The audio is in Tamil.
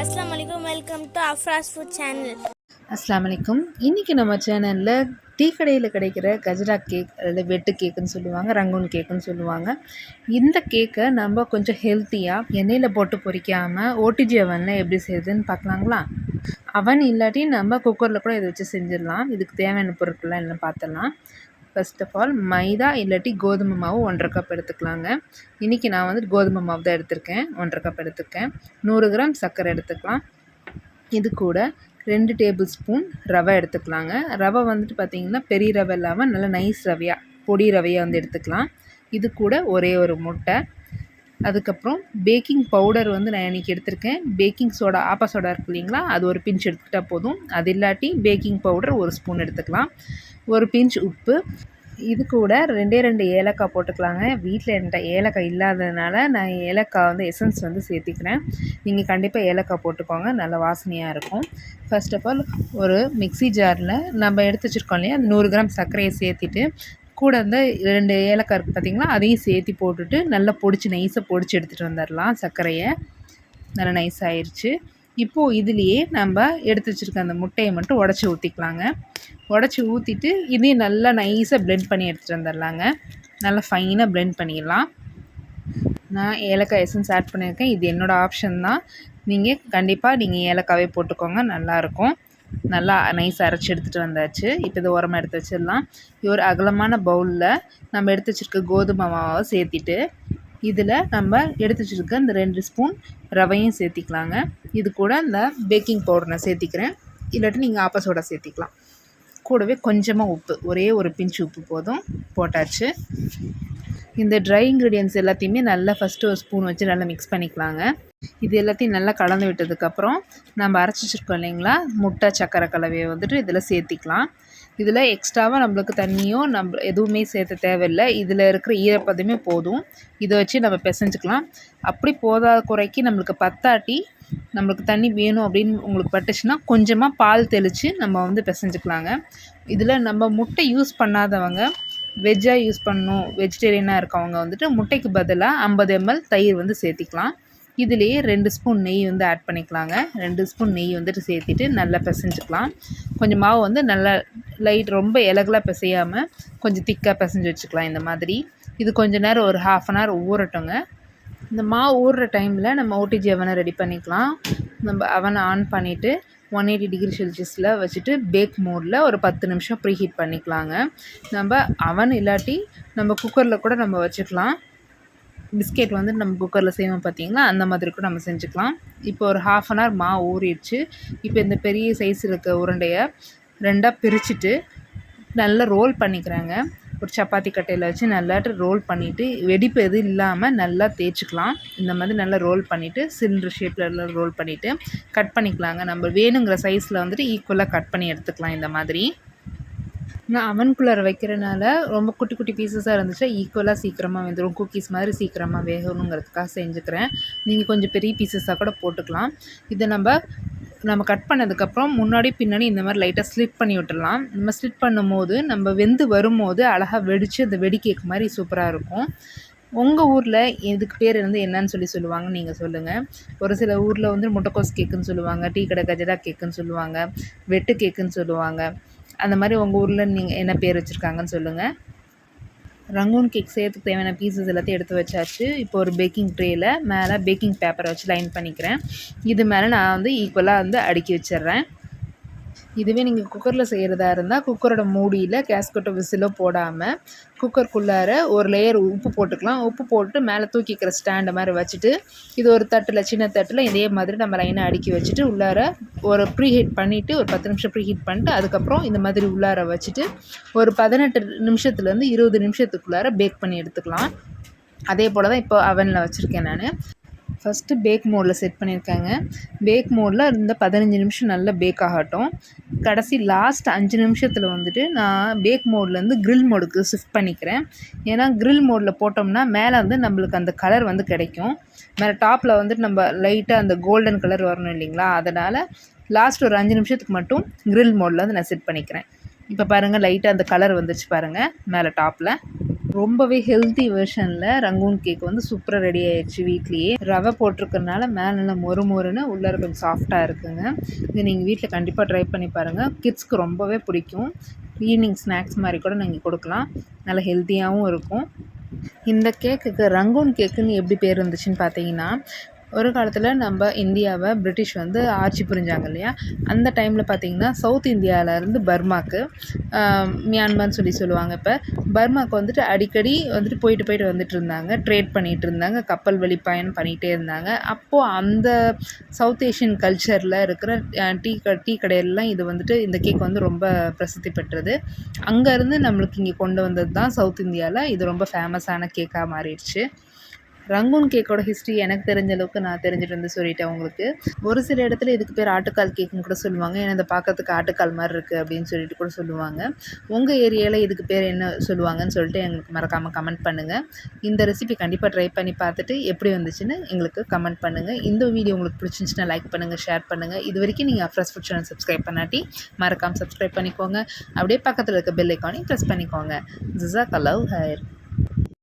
அஸ்ஸலாமு அலைக்கும். Welcome to Afraz food channel. அஸ்ஸலாமு அலைக்கும். இன்றைக்கி நம்ம சேனலில் டீ கடையில் கிடைக்கிற கஜ்ரா கேக் அல்லது வெட்டு கேக்குன்னு சொல்லுவாங்க, ரங்கூன் கேக்குன்னு சொல்லுவாங்க. இந்த கேக்கை நம்ம கொஞ்சம் ஹெல்த்தியாக எண்ணெயில் போட்டு பொரிக்காமல் ஓடிஜி அவனில் எப்படி செய்யுதுன்னு பார்க்கலாங்களா? அவன் இல்லாட்டி நம்ம குக்கரில் கூட இதை வச்சு செஞ்சிடலாம். இதுக்கு தேவையான பொருட்கள்லாம் என்ன பார்த்துடலாம். ஃபர்ஸ்ட் ஆஃப் ஆல் மைதா இல்லாட்டி கோதுமை மாவு 1.5 கப் எடுத்துக்கலாங்க. இன்றைக்கி நான் வந்து கோதுமை மாவு தான் எடுத்திருக்கேன், 1.5 கப் எடுத்துருக்கேன். 100 கிராம் சர்க்கரை எடுத்துக்கலாம். இது கூட 2 டேபிள் ஸ்பூன் ரவை எடுத்துக்கலாங்க. ரவை வந்துட்டு பார்த்திங்கன்னா பெரிய ரவை இல்லாமல் நல்லா நைஸ் ரவையாக பொடி ரவையாக வந்து எடுத்துக்கலாம். இது கூட ஒரே ஒரு முட்டை. அதுக்கப்புறம் பேக்கிங் பவுடர் வந்து நான் இன்றைக்கி எடுத்திருக்கேன். பேக்கிங் சோடா, ஆப்பா சோடா இருக்கு இல்லைங்களா, அது ஒரு பிஞ்ச் எடுத்துக்கிட்டால் போதும். அது இல்லாட்டி பேக்கிங் பவுடர் 1 ஸ்பூன் எடுத்துக்கலாம். ஒரு பிஞ்ச் உப்பு. இது கூட 2 ஏலக்காய் போட்டுக்கலாங்க. வீட்டில் என்கிட்ட ஏலக்காய் இல்லாததுனால நான் ஏலக்காய் வந்து எசன்ஸ் வந்து சேர்த்திக்கிறேன். நீங்கள் கண்டிப்பாக ஏலக்காய் போட்டுக்கோங்க, நல்ல வாசனையாக இருக்கும். ஃபர்ஸ்ட் ஆஃப் ஆல் ஒரு மிக்ஸி ஜாரில் நம்ம எடுத்து வச்சுருக்கோம் இல்லையா, 100 கிராம் சர்க்கரையை சேர்த்திட்டு கூட வந்து 2 ஏலக்காய் இருக்குது பார்த்திங்களா, அதையும் சேர்த்தி போட்டுட்டு நல்லா நைஸாக பொடிச்சு எடுத்துகிட்டு வந்துடலாம். சர்க்கரையை நல்லா நைஸ் ஆயிடுச்சு. இப்போது இதுலேயே நம்ம எடுத்து வச்சுருக்க அந்த முட்டையை மட்டும் உடச்சி ஊற்றிக்கலாங்க. உடச்சி ஊற்றிட்டு இதையும் நல்லா நைஸாக பிளெண்ட் பண்ணி எடுத்துகிட்டு வந்துடலாங்க. நல்லா ஃபைனாக பிளெண்ட் பண்ணிடலாம். நான் ஏலக்காய் எசன்ஸ் ஆட் பண்ணியிருக்கேன். இது என்னோடய ஆப்ஷன் தான். நீங்கள் கண்டிப்பாக ஏலக்காவே போட்டுக்கோங்க, நல்லாயிருக்கும். நல்லா நைஸ் அரைச்சி எடுத்துகிட்டு வந்தாச்சு. இப்போ இது ஓரமாக எடுத்து வச்சிடலாம். ஒரு அகலமான பவுலில் நம்ம எடுத்து வச்சுருக்க கோதுமை மாவை சேர்த்திட்டு இதில் நம்ம எடுத்து வச்சுருக்க இந்த 2 ஸ்பூன் ரவையும் சேர்த்திக்கலாங்க. இது கூட இந்த பேக்கிங் பவுடர் நான் சேர்த்திக்கிறேன், இல்லாட்டி நீங்கள் ஆப்பா சோடா சேர்த்திக்கலாம். கூடவே கொஞ்சமாக உப்பு, ஒரே ஒரு பிஞ்ச் உப்பு போதும், போட்டாச்சு. இந்த ட்ரை இன்க்ரீடியன்ட்ஸ் எல்லாத்தையுமே நல்லா ஃபஸ்ட்டு ஒரு ஸ்பூன் வச்சு நல்லா மிக்ஸ் பண்ணிக்கலாங்க. இது எல்லாத்தையும் நல்லா கலந்து விட்டதுக்கப்புறம் நம்ம அரைச்சி வச்சுருக்கோம் இல்லைங்களா, முட்டை சக்கரை கலவையை வந்துட்டு இதில் சேர்த்திக்கலாம். இதில் எக்ஸ்ட்ராவாக நம்மளுக்கு தண்ணியோ எதுவுமே சேர்த்த தேவையில்லை. இதில் இருக்கிற ஈரப்பதமே போதும். இதை வச்சு நம்ம பிசைஞ்சிக்கலாம். அப்படி போதாத குறைக்கு நம்மளுக்கு பத்தாட்டி நம்மளுக்கு தண்ணி வேணும் அப்படின்னு உங்களுக்கு பட்டுச்சுன்னா கொஞ்சமாக பால் தெளித்து நம்ம வந்து பிசைஞ்சிக்கலாங்க. இதில் நம்ம முட்டை யூஸ் பண்ணாதவங்க வெஜ்ஜாக யூஸ் பண்ணணும், வெஜிடேரியனாக இருக்கவங்க வந்துட்டு முட்டைக்கு பதிலாக 50 ml தயிர் வந்து சேர்த்திக்கலாம். இதுலேயே 2 ஸ்பூன் நெய் வந்து ஆட் பண்ணிக்கலாங்க. 2 ஸ்பூன் நெய் வந்துட்டு சேர்த்திட்டு நல்லா பிசைஞ்சிக்கலாம். கொஞ்சம் மாவு வந்து நல்லா ரொம்ப இலகலாக பிசையாமல் கொஞ்சம் திக்காக பிசைஞ்சு வச்சுக்கலாம் இந்த மாதிரி. இது கொஞ்சம் நேரம் ஒரு 1/2 hour ஊறட்டுங்க. இந்த மாவு ஊறுற டைமில் நம்ம ஓடிஜி அவனை ரெடி பண்ணிக்கலாம். நம்ம அவனை ஆன் பண்ணிவிட்டு 180 டிகிரி செல்சியஸில் வச்சுட்டு பேக் மோடில் ஒரு 10 நிமிஷம் ப்ரீ ஹீட் பண்ணிக்கலாங்க. நம்ம அவன் இல்லாட்டி நம்ம குக்கரில் கூட நம்ம வச்சுக்கலாம். பிஸ்கெட் வந்து நம்ம குக்கரில் செய்வோம் பார்த்திங்களா, அந்த மாதிரி கூட நம்ம செஞ்சுக்கலாம். இப்போ ஒரு 1/2 hour மாவு ஊறிடுச்சு. இப்போ இந்த பெரிய சைஸ் இருக்க உருண்டையை 2ஆக பிரிச்சுட்டு நல்லா ரோல் பண்ணிக்கிறாங்க. ஒரு சப்பாத்தி கட்டையில் வச்சு நல்லாட்டு ரோல் பண்ணிவிட்டு வெடிப்பு எதுவும் இல்லாமல் நல்லா தேய்ச்சிக்கலாம். இந்த மாதிரி நல்லா ரோல் பண்ணிவிட்டு சிலிண்டர் ஷேப்பில் எல்லாம் ரோல் பண்ணிவிட்டு கட் பண்ணிக்கலாங்க. நம்ம வேணுங்கிற சைஸில் வந்துட்டு ஈக்குவலாக கட் பண்ணி எடுத்துக்கலாம். இந்த மாதிரி நான் அவனுக்குள்ளார வைக்கிறனால ரொம்ப குட்டி குட்டி பீசஸாக இருந்துச்சு, ஈக்குவலாக சீக்கிரமாக வெந்துடும். குக்கீஸ் மாதிரி சீக்கிரமாக வேகணுங்கிறதுக்காக செஞ்சுக்கிறேன். நீங்கள் கொஞ்சம் பெரிய பீசஸாக கூட போட்டுக்கலாம். இதை நம்ம கட் பண்ணதுக்கப்புறம் முன்னாடி பின்னாடி இந்த மாதிரி லைட்டாக ஸ்லிட் பண்ணி விட்டுடலாம். நம்ம ஸ்லிட் பண்ணும்போது நம்ம வெந்து வரும்போது அழகாக வெடித்து அந்த வெடி கேக் மாதிரி சூப்பராக இருக்கும். உங்கள் ஊரில் இதுக்கு பேர் வந்து என்னன்னு சொல்லுவாங்கன்னு நீங்கள் சொல்லுங்கள். ஒரு சில ஊரில் வந்து முட்டைக்கோஸ் கேக்குன்னு சொல்லுவாங்க, டீ கடை கஜரா கேக்குன்னு சொல்லுவாங்க, வெட்டு கேக்குன்னு சொல்லுவாங்க. அந்த மாதிரி உங்கள் ஊரில் நீங்கள் என்ன பேர் வச்சுருக்காங்கன்னு சொல்லுங்கள். ரங்கூன் கேக் செய்யறதுக்கு தேவையான பீசஸ் எல்லாத்தையும் எடுத்து வச்சாச்சு. இப்போ ஒரு பேக்கிங் ட்ரேயில் மேலே பேக்கிங் பேப்பரை வச்சு லைன் பண்ணிக்கிறேன். இது மேலே நான் வந்து ஈக்குவலாக வந்து அடுக்கி வச்சிடுறேன். இதுவே நீங்கள் குக்கரில் செய்கிறதா இருந்தால் குக்கரோட மூடியில் கேஸ்கட்டோ விசிலோ போடாமல் குக்கருக்குள்ளார ஒரு லேயர் உப்பு போட்டுக்கலாம். உப்பு போட்டு மேலே தூக்கிக்கிற ஸ்டாண்டு மாதிரி வச்சுட்டு இது ஒரு தட்டில், சின்ன தட்டில் இதே மாதிரி நம்ம லைனாக அடுக்கி வச்சுட்டு உள்ளார ஒரு ப்ரீ ஹீட் பண்ணிவிட்டு ஒரு 10 நிமிஷம் ப்ரீ ஹீட் பண்ணிட்டு அதுக்கப்புறம் இந்த மாதிரி உள்ளார வச்சுட்டு ஒரு 18 நிமிஷத்துலேருந்து 20 நிமிஷத்துக்குள்ளார பேக் பண்ணி எடுத்துக்கலாம். அதே போல் தான் இப்போ அவனில் வச்சுருக்கேன் நான். ஃபஸ்ட்டு பேக் மோடில் செட் பண்ணியிருக்காங்க. பேக் மோடில் இந்த 15 நிமிஷம் நல்லா பேக் ஆகட்டும். கடைசி லாஸ்ட் 5 நிமிஷத்தில் வந்துட்டு நான் பேக் மோட்லேருந்து க்ரில் மோடுக்கு ஷிஃப்ட் பண்ணிக்கிறேன். ஏன்னா க்ரில் மோடில் போட்டோம்னா மேலே வந்து நம்மளுக்கு அந்த கலர் வந்து கிடைக்கும். மேலே டாப்பில் வந்துட்டு நம்ம லைட்டாக அந்த கோல்டன் கலர் வரணும் இல்லைங்களா, அதனால் லாஸ்ட் ஒரு 5 நிமிஷத்துக்கு மட்டும் க்ரில் மோடில் வந்து நான் செட் பண்ணிக்கிறேன். இப்போ பாருங்கள் லைட்டாக அந்த கலர் வந்துச்சு பாருங்கள் மேலே டாப்பில். ரொம்பவே ஹெல்த்தி வெர்ஷனில் ரங்கூன் கேக் வந்து சூப்பராக ரெடி ஆயிடுச்சு. வீட்லேயே ரவை போட்டிருக்கறனால மேலே நல்லா மொறுன்னு உள்ளார கொஞ்சம் சாஃப்டாக இருக்குங்க. இது நீங்கள் வீட்டில் கண்டிப்பாக ட்ரை பண்ணி பாருங்கள். கிட்ஸ்க்கு ரொம்பவே பிடிக்கும். ஈவினிங் ஸ்நாக்ஸ் மாதிரி கூட நீங்கள் கொடுக்கலாம். நல்லா ஹெல்த்தியாகவும் இருக்கும். இந்த கேக்குக்கு ரங்கூன் கேக்குன்னு எப்படி பேர் இருந்துச்சுன்னு பார்த்தீங்கன்னா, ஒரு காலத்தில் நம்ம இந்தியாவை பிரிட்டிஷ் வந்து ஆட்சி புரிஞ்சாங்க இல்லையா, அந்த டைமில் பார்த்திங்கன்னா சவுத் இந்தியாவிலேருந்து பர்மாக்கு, மியான்மர்னு சொல்லுவாங்க. இப்போ பர்மாவுக்கு வந்துட்டு அடிக்கடி வந்துட்டு போயிட்டு வந்துட்டு இருந்தாங்க. ட்ரேட் பண்ணிகிட்டு இருந்தாங்க. கப்பல் வழி பயணம் பண்ணிகிட்டே இருந்தாங்க. அப்போது அந்த சவுத் ஏஷியன் கல்ச்சரில் இருக்கிற டீ கடையிலலாம் இது வந்துட்டு இந்த கேக் வந்து ரொம்ப பிரசித்தி பெற்றது. அங்கேருந்து நம்மளுக்கு இங்கே கொண்டு வந்தது தான் சவுத் இந்தியாவில். இது ரொம்ப ஃபேமஸான கேக்காக மாறிடுச்சு. ரங்கூன் கேக்கோட ஹிஸ்ட்ரி எனக்கு தெரிஞ்ச அளவுக்கு நான் தெரிஞ்சுட்டு வந்து சொல்லிட்டேன் உங்களுக்கு. ஒரு சில இடத்துல இதுக்கு பேர் ஆட்டுக்கால் கேக்குன்னு கூட சொல்லுவாங்க. ஏன்னா இந்த பார்க்கறதுக்கு ஆட்டுக்கால் மாதிரி இருக்குது அப்படின்னு சொல்லிட்டு கூட சொல்லுவாங்க. உங்கள் ஏரியாவில் இதுக்கு பேர் என்ன சொல்லுவாங்கன்னு சொல்லிட்டு எங்களுக்கு மறக்காமல் கமெண்ட் பண்ணுங்கள். இந்த ரெசிபி கண்டிப்பாக ட்ரை பண்ணி பார்த்துட்டு எப்படி வந்துச்சுன்னு எங்களுக்கு கமெண்ட் பண்ணுங்கள். இந்த வீடியோ உங்களுக்கு பிடிச்சிருந்துச்சுன்னா லைக் பண்ணுங்கள், ஷேர் பண்ணுங்கள். இது வரைக்கும் நீங்கள் அஃப்ராஸ் ஃபுட் சேனல் சப்ஸ்கிரைப் பண்ணாட்டி மறக்காமல் சப்ஸ்கிரைப் பண்ணிக்கோங்க. அப்படியே பக்கத்தில் இருக்க பெல் ஐக்கானையும் ப்ரெஸ் பண்ணிக்கோங்க. ஜஸாக்கல்லாஹு ஹைர்.